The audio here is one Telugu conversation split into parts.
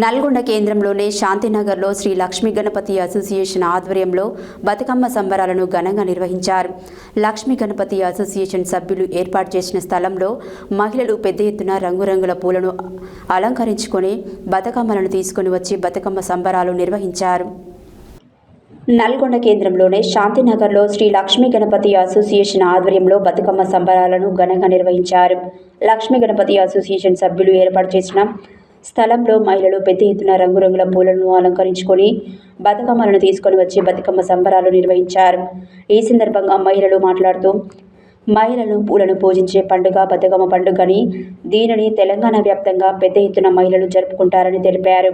నల్గొండ కేంద్రంలోని శాంతినగర్లో శ్రీ లక్ష్మీ గణపతి అసోసియేషన్ ఆధ్వర్యంలో బతుకమ్మ సంబరాలను ఘనంగా నిర్వహించారు. లక్ష్మీ గణపతి అసోసియేషన్ సభ్యులు ఏర్పాటు చేసిన స్థలంలో మహిళలు పెద్ద ఎత్తున రంగురంగుల పూలను అలంకరించుకొని బతుకమ్మలను తీసుకుని వచ్చి బతుకమ్మ సంబరాలు నిర్వహించారు. నల్గొండ కేంద్రంలోని శాంతినగర్లో శ్రీ లక్ష్మీ గణపతి అసోసియేషన్ ఆధ్వర్యంలో బతుకమ్మ సంబరాలను ఘనంగా నిర్వహించారు. లక్ష్మీ గణపతి అసోసియేషన్ సభ్యులు ఏర్పాటు చేసిన స్థలంలో మహిళలు పెద్ద ఎత్తున రంగురంగుల పూలను అలంకరించుకొని బతుకమ్మలను తీసుకొని వచ్చి బతుకమ్మ సంబరాలు నిర్వహించారు. ఈ సందర్భంగా మహిళలు మాట్లాడుతూ మహిళలు పూలను పూజించే పండుగ బతుకమ్మ పండుగని దీనిని తెలంగాణ వ్యాప్తంగా పెద్ద ఎత్తున మహిళలు జరుపుకుంటారని తెలిపారు.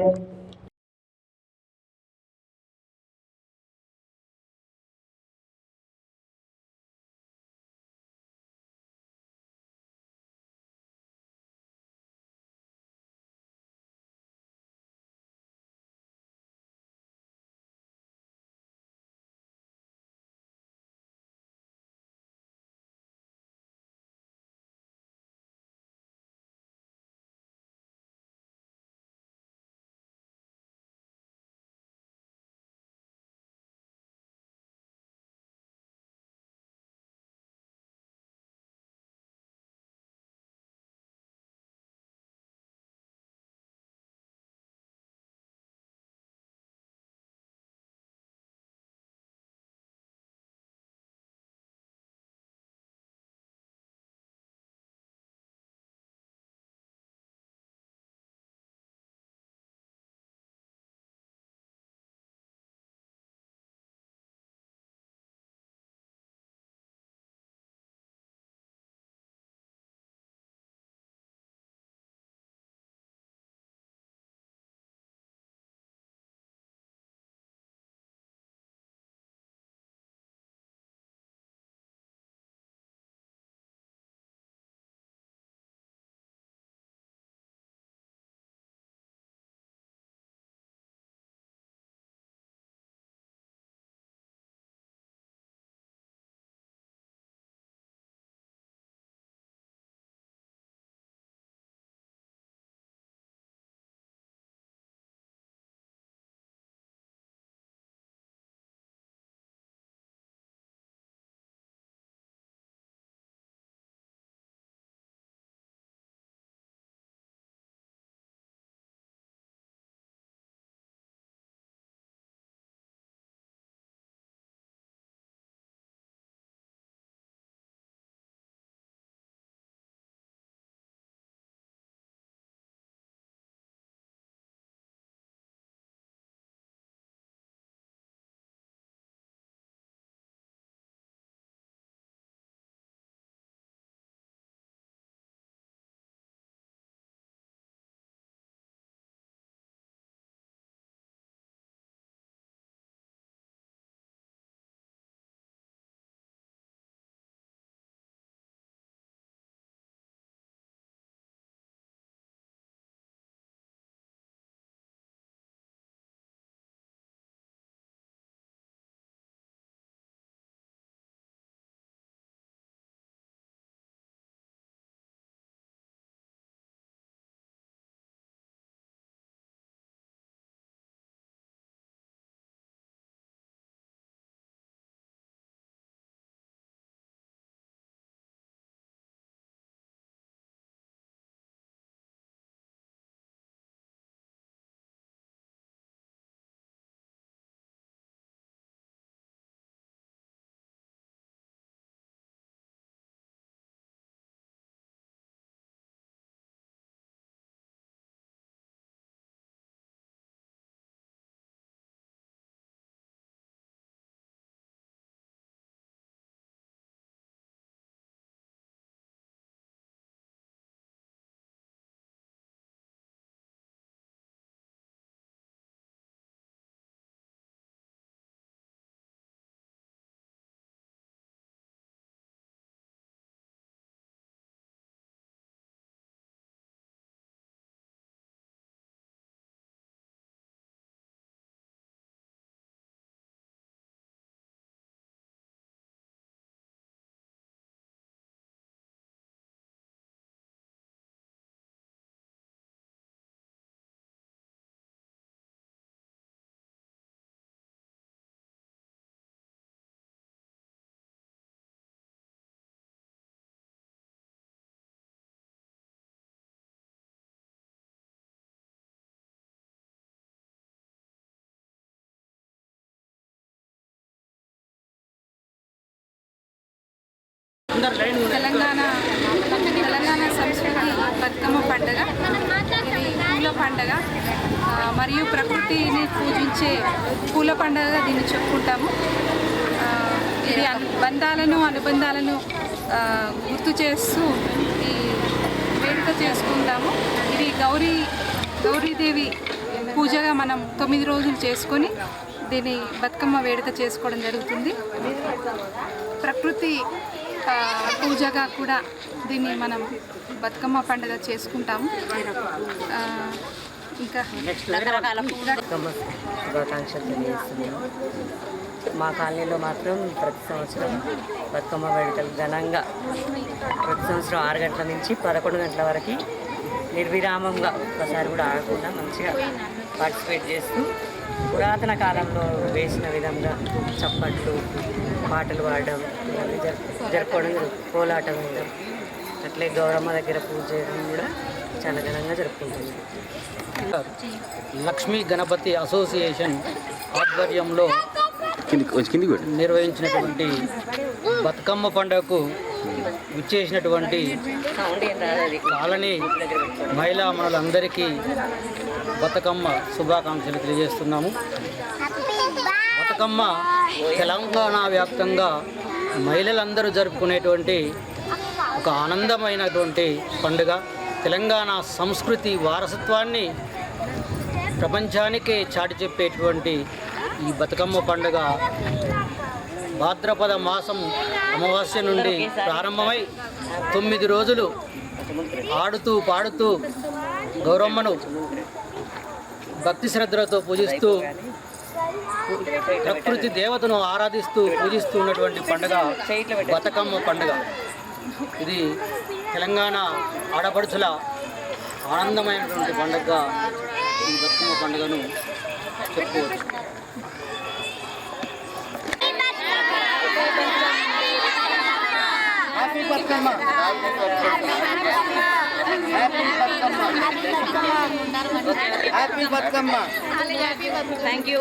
తెలంగాణ సంస్కృతి బతుకమ్మ పండుగ. ఇది పూల పండుగ మరియు ప్రకృతిని పూజించే పూల పండుగగా దీన్ని చెప్పుకుంటాము. ఇది అనుబంధాలను గుర్తు చేస్తూ ఈ వేడుక చేసుకుంటాము. ఇది గౌరీదేవి పూజగా మనం 9 రోజులు చేసుకొని దీన్ని బతుకమ్మ వేడుక చేసుకోవడం జరుగుతుంది. ప్రకృతి పూజగా కూడా దీన్ని మనం బతుకమ్మ పండుగ చేసుకుంటాము. ఇంకా రకరకాల శుభాకాంక్షలు తెలియజేస్తున్నాము. మా కాలనీలో మాత్రం ప్రతి సంవత్సరం బతుకమ్మ వేడుకలు ఘనంగా ప్రతి సంవత్సరం 6 గంటల నుంచి 11 గంటల వరకు నిర్విరామంగా ఒక్కసారి కూడా ఆగకుండా మంచిగా పార్టిసిపేట్ చేస్తూ పురాతన కాలంలో వేసిన విధంగా చప్పట్లు పాటలు పాడడం ఇవన్నీ జరుపుకోవడం కోలాటం వేయడం అట్లే గౌరమ్మ దగ్గర పూజ చేయడం కూడా చాలా ఘనంగా జరుపుకుంటుంది. లక్ష్మీ గణపతి అసోసియేషన్ ఆధ్వర్యంలో నిర్వహించినటువంటి బతుకమ్మ పండుగకు విచ్చేసినటువంటి కాలనీ మహిళా మనులందరికీ బతుకమ్మ శుభాకాంక్షలు తెలియజేస్తున్నాము. బతుకమ్మ తెలంగాణ వ్యాప్తంగా మహిళలందరూ జరుపుకునేటువంటి ఒక ఆనందమైనటువంటి పండుగ. తెలంగాణ సంస్కృతి వారసత్వాన్ని ప్రపంచానికే చాటి చెప్పేటువంటి ఈ బతుకమ్మ పండుగ భాద్రపద మాసం అమావాస్య నుండి ప్రారంభమై 9 రోజులు ఆడుతూ పాడుతూ గౌరమ్మను భక్తి శ్రద్ధలతో పూజిస్తూ ప్రకృతి దేవతను ఆరాధిస్తూ పూజిస్తూ ఉన్నటువంటి పండుగ బతుకమ్మ పండుగ. ఇది తెలంగాణ ఆడపడుచుల ఆనందమైనటువంటి పండుగగా ఈ బతుకమ్మ పండుగను చెప్పుకోవచ్చు. Happy Bathukamma. Happy Bathukamma. Thank you.